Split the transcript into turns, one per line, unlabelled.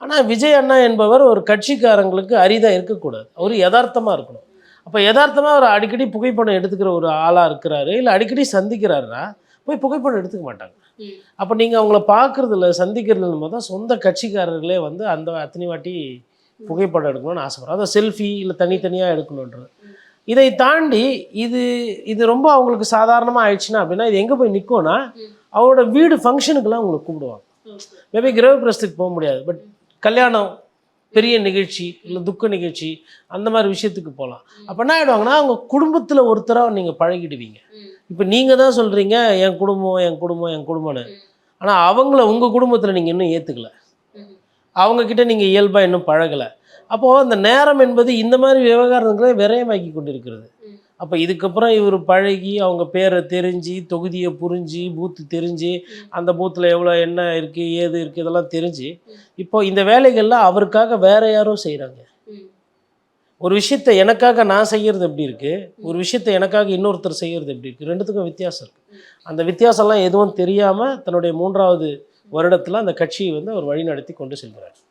ஆனால் விஜய் அண்ணா என்பவர் ஒரு கட்சிக்காரங்களுக்கு அரிதாக இருக்கக்கூடாது. அவர் யதார்த்தமாக இருக்கணும். அப்போ யதார்த்தமாக அவர் அடிக்கடி புகைப்படம் எடுத்துக்கிற ஒரு ஆளாக இருக்கிறாரு, இல்லை அடிக்கடி சந்திக்கிறாருன்னா போய் புகைப்படம் எடுத்துக்க மாட்டாங்க. அப்போ நீங்கள் அவங்கள பார்க்குறதில்ல, சந்திக்கிறதுல போது தான் சொந்த கட்சிக்காரர்களே வந்து அந்த அத்தனை வாட்டி புகைப்படம் எடுக்கணும்னு ஆசைப்படுறோம். அதை செல்ஃபி இல்லை தனித்தனியாக எடுக்கணுன்றது. இதை தாண்டி இது இது ரொம்ப அவங்களுக்கு சாதாரணமாக ஆயிடுச்சுன்னா அப்படின்னா இது எங்கே போய் நிற்கும்னா அவரோட வீடு ஃபங்க்ஷனுக்கெல்லாம் அவங்களை கூப்பிடுவாங்க. மேபி கிரகப்பிரஸ்துக்கு போக முடியாது, பட் கல்யாணம், பெரிய நிகழ்ச்சி, இல்லை துக்க நிகழ்ச்சி, அந்த மாதிரி விஷயத்துக்கு போகலாம். அப்போ என்ன ஆகிடுவாங்கன்னா அவங்க குடும்பத்தில் ஒருத்தராக நீங்கள் பழகிடுவீங்க. இப்போ நீங்கள் தான் சொல்கிறீங்க என் குடும்பம் என் குடும்பம் என் குடும்பம்னு, ஆனால் அவங்கள உங்கள் குடும்பத்தில் நீங்கள் இன்னும் ஏற்றுக்கலை, அவங்கக்கிட்ட நீங்கள் இயல்பாக இன்னும் பழகலை. அப்போது அந்த நேரம் என்பது இந்த மாதிரி விவகாரங்களை விரயமாக்கி கொண்டிருக்கிறது. அப்போ இதுக்கப்புறம் இவர் பழகி அவங்க பேரை தெரிஞ்சு, தொகுதியை புரிஞ்சு, பூத்து தெரிஞ்சு, அந்த பூத்தில் எவ்வளோ என்ன இருக்குது ஏது இருக்குது இதெல்லாம் தெரிஞ்சு, இப்போ இந்த வேலைகள்லாம் அவருக்காக வேறு யாரோ செய்கிறாங்க. ஒரு விஷயத்தை எனக்காக நான் செய்கிறது எப்படி இருக்குது, ஒரு விஷயத்தை எனக்காக இன்னொருத்தர் செய்கிறது எப்படி இருக்குது, ரெண்டுத்துக்கும் வித்தியாசம் இருக்குது. அந்த வித்தியாசம்லாம் எதுவும் தெரியாமல் தன்னுடைய 3வது வருடத்தில் அந்த கட்சியை வந்து அவர் வழி நடத்தி கொண்டு செல்கிறார்.